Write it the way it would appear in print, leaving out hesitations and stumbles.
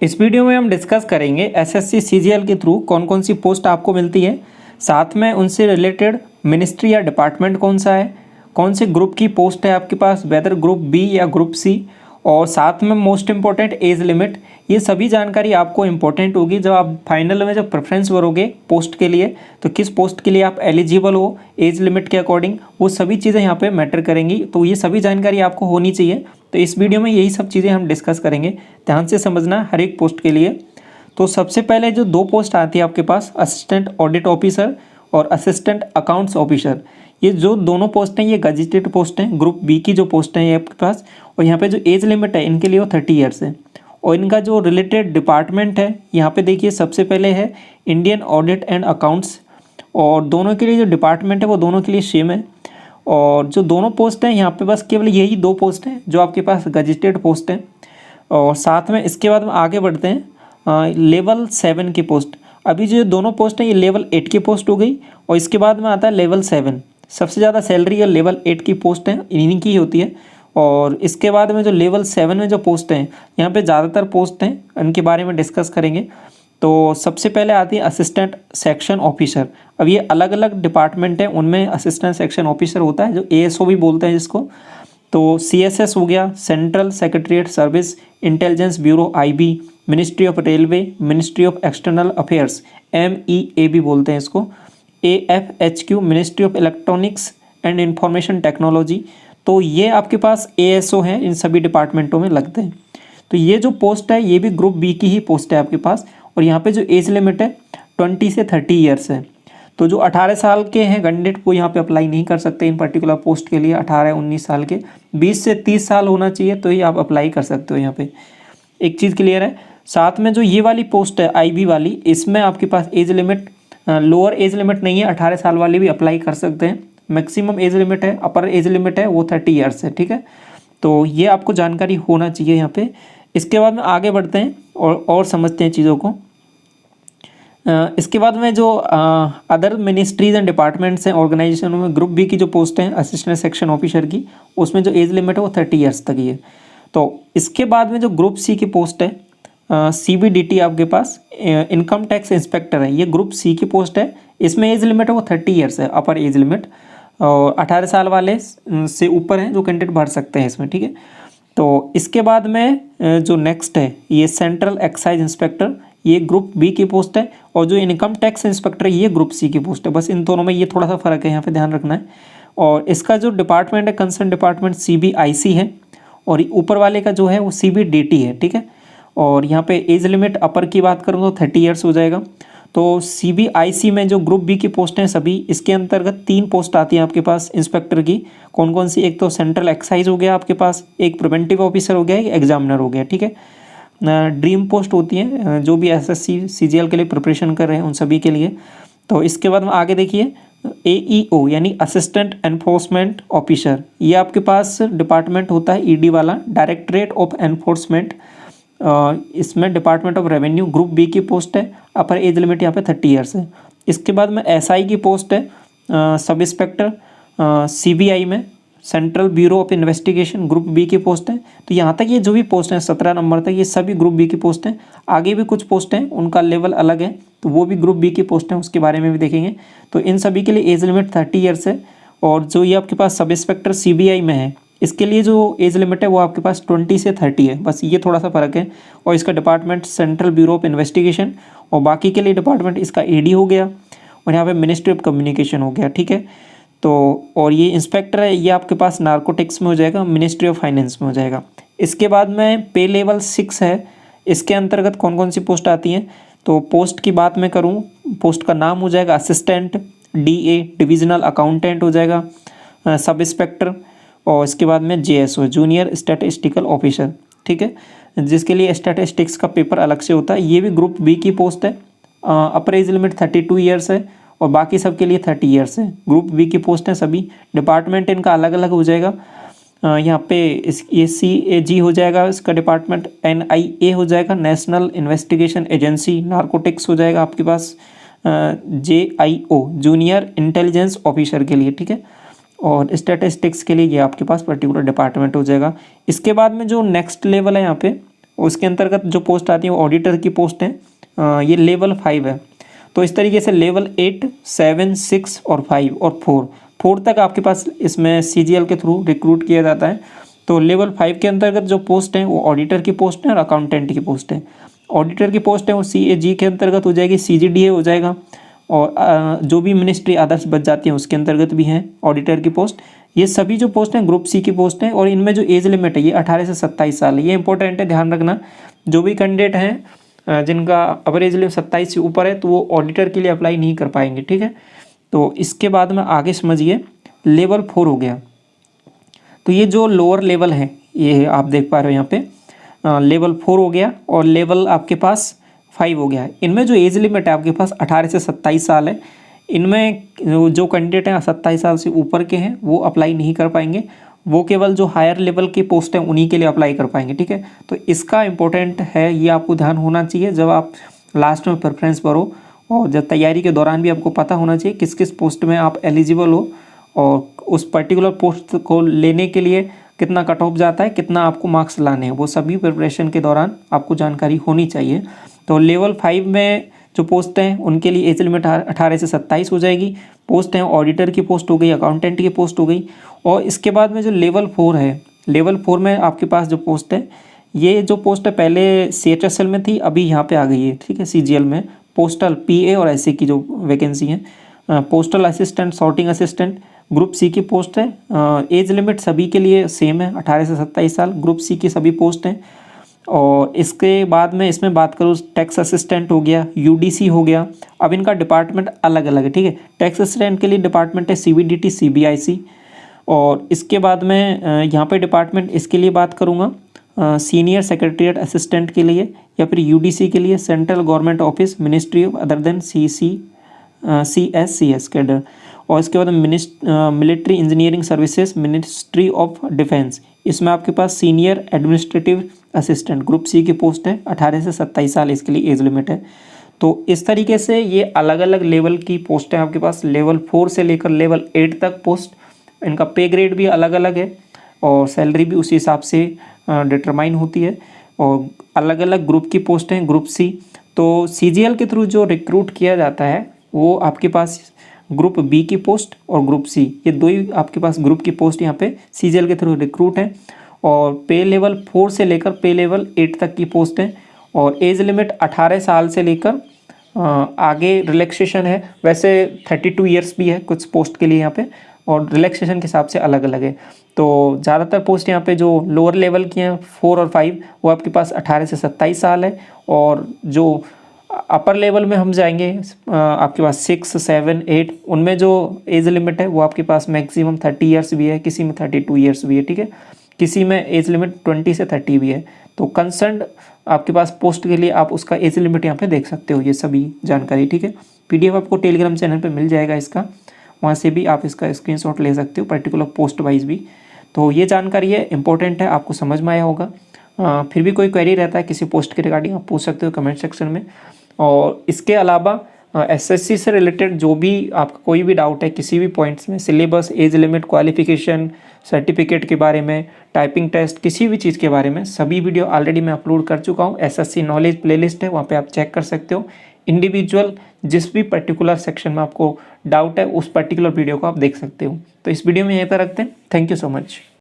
इस वीडियो में हम डिस्कस करेंगे एसएससी सीजीएल के थ्रू कौन कौन सी पोस्ट आपको मिलती है, साथ में उनसे रिलेटेड मिनिस्ट्री या डिपार्टमेंट कौन सा है, कौन से ग्रुप की पोस्ट है आपके पास, वेदर ग्रुप बी या ग्रुप सी, और साथ में मोस्ट इम्पॉर्टेंट एज लिमिट। ये सभी जानकारी आपको इम्पोर्टेंट होगी जब आप फाइनल में जब प्रेफरेंस भरोगे पोस्ट के लिए, तो किस पोस्ट के लिए आप एलिजिबल हो एज लिमिट के अकॉर्डिंग, वो सभी चीज़ें यहाँ पे मैटर करेंगी। तो ये सभी जानकारी आपको होनी चाहिए। तो इस वीडियो में यही सब चीज़ें हम डिस्कस करेंगे, ध्यान से समझना हर एक पोस्ट के लिए। तो सबसे पहले जो दो पोस्ट आती है आपके पास, असिस्टेंट ऑडिट ऑफिसर और असिस्टेंट अकाउंट्स ऑफिसर, ये जो दोनों पोस्ट हैं ये गजेटेड पोस्ट हैं। ग्रुप बी की जो पोस्ट हैं ये आपके पास, और यहाँ पे जो एज लिमिट है इनके लिए वो 30 ईयर्स है। और इनका जो रिलेटेड डिपार्टमेंट है यहाँ पे देखिए, सबसे पहले है इंडियन ऑडिट एंड अकाउंट्स, और दोनों के लिए जो डिपार्टमेंट है वो दोनों के लिए सेम है। और जो दोनों पोस्ट हैं यहाँ पे बस केवल यही दो पोस्ट हैं जो आपके पास गजेटेड पोस्ट हैं। और साथ में इसके बाद में आगे बढ़ते हैं लेवल 7 की पोस्ट। अभी जो दोनों पोस्ट हैं ये लेवल 8 की पोस्ट हो गई, और इसके बाद में आता है लेवल 7। सबसे ज़्यादा सैलरी है लेवल 8 की पोस्ट है, इन्हीं की होती है। और इसके बाद में जो लेवल 7 में जो पोस्ट हैं यहाँ पे ज़्यादातर पोस्ट हैं, इनके बारे में डिस्कस करेंगे। तो सबसे पहले आती है असिस्टेंट सेक्शन ऑफिसर। अब ये अलग अलग डिपार्टमेंट हैं, उनमें असिस्टेंट सेक्शन ऑफिसर होता है जो एएसओ भी बोलते हैं जिसको। तो सीएसएस हो गया, central secretariat service, intelligence bureau IB, ministry of railway, ministry of external affairs MEA भी बोलते हैं इसको, AFHQ ministry of electronics and information technology. तो ये आपके पास एएसओ हैं, इन सभी डिपार्टमेंटों में लगते हैं। तो ये जो पोस्ट है ये भी ग्रुप बी की ही पोस्ट है आपके पास। और यहाँ पे जो एज लिमिट है 20 से 30 ईयर्स है। तो जो 18 साल के हैं कैंडिडेट वो यहाँ पे अप्लाई नहीं कर सकते इन पर्टिकुलर पोस्ट के लिए। 18-19 साल के, 20 से 30 साल होना चाहिए तो ही आप अप्लाई कर सकते हो यहाँ पे। एक चीज़ क्लियर है। साथ में जो ये वाली पोस्ट है IB वाली, इसमें आपके पास age limit lower age limit नहीं है, 18 साल वाले भी अप्लाई कर सकते हैं। मैक्सिमम एज लिमिट है, अपर एज लिमिट है वो 30 ईयर्स है, ठीक है। तो ये आपको जानकारी होना चाहिए यहाँ पे। इसके बाद में आगे बढ़ते हैं और समझते हैं चीज़ों को। इसके बाद में जो अदर मिनिस्ट्रीज एंड डिपार्टमेंट्स हैं ऑर्गेनाइजेशनों में, ग्रुप बी की जो पोस्ट हैं असिस्टेंट सेक्शन ऑफिसर की, उसमें जो एज लिमिट है वो 30 ईयर्स तक ही है। तो इसके बाद में जो ग्रुप सी की पोस्ट है CBDT आपके पास इनकम टैक्स इंस्पेक्टर है, ये ग्रुप सी की पोस्ट है। इसमें एज लिमिट है वो 30 ईयर्स है, अपर एज लिमिट। और 18 साल वाले से ऊपर हैं जो कैंडिडेट भर सकते हैं इसमें, ठीक है। तो इसके बाद में जो नेक्स्ट है ये सेंट्रल एक्साइज इंस्पेक्टर, ये ग्रुप बी की पोस्ट है। और जो इनकम टैक्स इंस्पेक्टर है ये ग्रुप सी की पोस्ट है। बस इन दोनों में ये थोड़ा सा फ़र्क है, यहाँ पे ध्यान रखना है। और इसका जो डिपार्टमेंट है, कंसर्न डिपार्टमेंट CBIC है, और ऊपर वाले का जो है वो CBDT है, ठीक है। और यहाँ पे एज लिमिट अपर की बात करूँ तो 30 ईयर्स हो जाएगा। तो CBIC में जो ग्रुप बी की पोस्ट हैं सभी, इसके अंतर्गत 3 पोस्ट आती हैं आपके पास इंस्पेक्टर की। कौन कौन सी? एक तो सेंट्रल एक्साइज हो गया आपके पास, एक प्रिवेंटिव ऑफिसर हो गया, एक एग्जामिनर हो गया, ठीक है। ड्रीम पोस्ट होती है जो भी SSC CGL के लिए प्रिपरेशन कर रहे हैं उन सभी के लिए। तो इसके बाद में आगे देखिए AEO यानी असिस्टेंट एनफोर्समेंट ऑफिसर, ये आपके पास डिपार्टमेंट होता है ED वाला, डायरेक्टरेट ऑफ एनफोर्समेंट। इसमें department of revenue, group B की पोस्ट है। अपर एज लिमिट यहाँ पे 30 ईयर्स है। इसके बाद में SI की पोस्ट है सब इंस्पेक्टर CBI में, central bureau of investigation, group B की पोस्ट है। तो यहाँ तक ये जो भी पोस्ट हैं 17 नंबर तक ये सभी ग्रुप बी की पोस्ट हैं। आगे भी कुछ पोस्ट हैं उनका लेवल अलग है, तो वो भी ग्रुप बी की पोस्ट हैं, उसके बारे में भी देखेंगे। तो इन सभी के लिए एज लिमिट 30 ईयर्स है। और जो ये आपके पास सब इंस्पेक्टर CBI में है, इसके लिए जो एज लिमिट है वो आपके पास 20 से 30 है, बस ये थोड़ा सा फ़र्क है। और इसका department central bureau of investigation, और बाकी के लिए डिपार्टमेंट इसका ED हो गया, और यहाँ पे मिनिस्ट्री ऑफ कम्युनिकेशन हो गया, ठीक है। तो और ये इंस्पेक्टर है ये आपके पास नार्कोटिक्स में हो जाएगा, मिनिस्ट्री ऑफ फाइनेंस में हो जाएगा। इसके बाद में पे लेवल 6 है, इसके अंतर्गत कौन कौन सी पोस्ट आती हैं? तो पोस्ट की बात मैं करूँ, पोस्ट का नाम हो जाएगा असिस्टेंट DA, डिविजनल अकाउंटेंट हो जाएगा, सब इंस्पेक्टर, और इसके बाद में JSO जूनियर स्टैटिस्टिकल ऑफिसर, ठीक है, जिसके लिए स्टैटिस्टिक्स का पेपर अलग से होता है। ये भी ग्रुप बी की पोस्ट है। अपर एज लिमिट 32 ईयर्स है, और बाकी सब के लिए 30 ईयर्स है। ग्रुप बी की पोस्ट हैं सभी। डिपार्टमेंट इनका अलग अलग हो जाएगा। यहाँ पे ये CAG हो जाएगा, इसका डिपार्टमेंट NIA हो जाएगा, नेशनल इन्वेस्टिगेशन एजेंसी, नार्कोटिक्स हो जाएगा आपके पास JIO जूनियर इंटेलिजेंस ऑफिसर के लिए, ठीक है। और स्टैटिस्टिक्स के लिए ये आपके पास पर्टिकुलर डिपार्टमेंट हो जाएगा। इसके बाद में जो नेक्स्ट लेवल है यहाँ पे उसके अंतर्गत जो पोस्ट आती है वो ऑडिटर की पोस्ट है, ये लेवल 5 है। तो इस तरीके से लेवल 8, 7, 6 और 5 और 4 तक आपके पास इसमें CGL के थ्रू रिक्रूट किया जाता है। तो लेवल 5 के अंतर्गत जो पोस्ट हैं वो ऑडिटर की पोस्ट है और अकाउंटेंट की पोस्ट है। ऑडिटर की पोस्ट है वो CAG के अंतर्गत हो जाएगी, CGDA हो जाएगा, और जो भी मिनिस्ट्री अदर्स बच जाती हैं उसके अंतर्गत भी हैं ऑडिटर की पोस्ट। ये सभी जो पोस्ट हैं ग्रुप C की पोस्ट हैं, और इनमें जो एज लिमिट है ये 18 से 27 साल है। ये इंपॉर्टेंट है, ध्यान रखना। जो भी कैंडिडेट हैं जिनका एवरेज लिमिट 27 से ऊपर है तो वो ऑडिटर के लिए अप्लाई नहीं कर पाएंगे, ठीक है। तो इसके बाद में आगे समझिए, लेवल 4 हो गया। तो ये जो लोअर लेवल है ये आप देख पा रहे हो यहाँ पे लेवल 4 हो गया, और लेवल आपके पास 5 हो गया है। इनमें जो एज लिमिट है आपके पास 18 से 27 साल है। इनमें जो कैंडिडेट हैं 27 साल से ऊपर के हैं वो अप्लाई नहीं कर पाएंगे, वो केवल जो हायर लेवल की पोस्ट हैं उन्हीं के लिए अप्लाई कर पाएंगे, ठीक है। तो इसका इम्पोर्टेंट है, ये आपको ध्यान होना चाहिए जब आप लास्ट में प्रेफरेंस भरो, और जब तैयारी के दौरान भी आपको पता होना चाहिए किस किस पोस्ट में आप एलिजिबल हो, और उस पर्टिकुलर पोस्ट को लेने के लिए कितना कट ऑफ जाता है, कितना आपको मार्क्स लाने हैं, वो सभी प्रिपरेशन के दौरान आपको जानकारी होनी चाहिए। तो लेवल 5 में जो पोस्ट हैं उनके लिए एज लिमिट 18 से 27 हो जाएगी। पोस्ट हैं ऑडिटर की पोस्ट हो गई, अकाउंटेंट की पोस्ट हो गई। और इसके बाद में जो लेवल 4 है, लेवल 4 में आपके पास जो पोस्ट है, ये जो पोस्ट है पहले CHSL में थी, अभी यहाँ पे आ गई है, ठीक है, CGL में। पोस्टल PA और SC की जो वैकेंसी है, postal assistant, sorting assistant, group C की पोस्ट है। एज लिमिट सभी के लिए सेम है, 18 से 27 साल, ग्रुप C की सभी पोस्ट हैं। और इसके बाद में इसमें बात करूँ, टैक्स असिस्टेंट हो गया, UDC हो गया। अब इनका डिपार्टमेंट अलग अलग है, ठीक है। टैक्स असिस्टेंट के लिए डिपार्टमेंट है CBDT, CBIC। और इसके बाद में यहाँ पे डिपार्टमेंट इसके लिए बात करूँगा, सीनियर सेक्रेटरीट असिस्टेंट के लिए, या फिर UDC के लिए central government office, ministry of other than CS cadre. और इसके बाद military engineering services, ministry of defence, इसमें आपके पास senior administrative assistant group C की पोस्ट है, 18 से 27 साल इसके लिए एज लिमिट है। तो इस तरीके से ये अलग अलग लेवल की पोस्ट हैं आपके पास, लेवल 4 से लेकर लेवल 8 तक पोस्ट। इनका पे ग्रेड भी अलग अलग है, और सैलरी भी उसी हिसाब से डिटरमाइन होती है, और अलग अलग ग्रुप की पोस्ट हैं ग्रुप C। तो CGL के थ्रू जो रिक्रूट किया जाता है वो आपके पास ग्रुप B की पोस्ट और ग्रुप C, ये दो ही आपके पास ग्रुप की पोस्ट यहाँ पे CGL के थ्रू रिक्रूट हैं। और पे लेवल 4 से लेकर पे लेवल 8 तक की पोस्ट हैं, और एज लिमिट 18 साल से लेकर आगे रिलैक्सेशन है। वैसे 32 ईयर्स भी है कुछ पोस्ट के लिए यहाँ पे, और रिलैक्सेशन के हिसाब से अलग अलग है। तो ज़्यादातर पोस्ट यहाँ पे जो लोअर लेवल की हैं 4 और 5 वो आपके पास 18 से 27 साल है, और जो अपर लेवल में हम जाएंगे आपके पास 6, 7, 8, उनमें जो एज लिमिट है वो आपके पास मैक्सिमम 30 ईयर्स भी है, किसी में 32 ईयर्स भी है, ठीक है। किसी में एज लिमिट 20 से 30 भी है। तो कंसर्न आपके पास पोस्ट के लिए आप उसका एज लिमिट यहाँ पे देख सकते हो, ये सभी जानकारी, ठीक है। PDF आपको टेलीग्राम चैनल पे मिल जाएगा इसका, वहाँ से भी आप इसका स्क्रीनशॉट ले सकते हो, पर्टिकुलर पोस्ट वाइज भी। तो ये जानकारी है, इंपॉर्टेंट है, आपको समझ में आया होगा। फिर भी कोई क्वेरी रहता है किसी पोस्ट के रिगार्डिंग आप पूछ सकते हो कमेंट सेक्शन में। और इसके अलावा SSC से रिलेटेड जो भी आपका कोई भी डाउट है किसी भी पॉइंट्स में, syllabus, age limit, qualification, certificate के बारे में, टाइपिंग टेस्ट, किसी भी चीज़ के बारे में, सभी वीडियो ऑलरेडी मैं अपलोड कर चुका हूँ। SSC नॉलेज प्लेलिस्ट है, वहाँ पे आप चेक कर सकते हो। इंडिविजुअल जिस भी पर्टिकुलर सेक्शन में आपको डाउट है उस पर्टिकुलर वीडियो को आप देख सकते हो। तो इस वीडियो में यहीं पर रखते हैं। Thank you so much.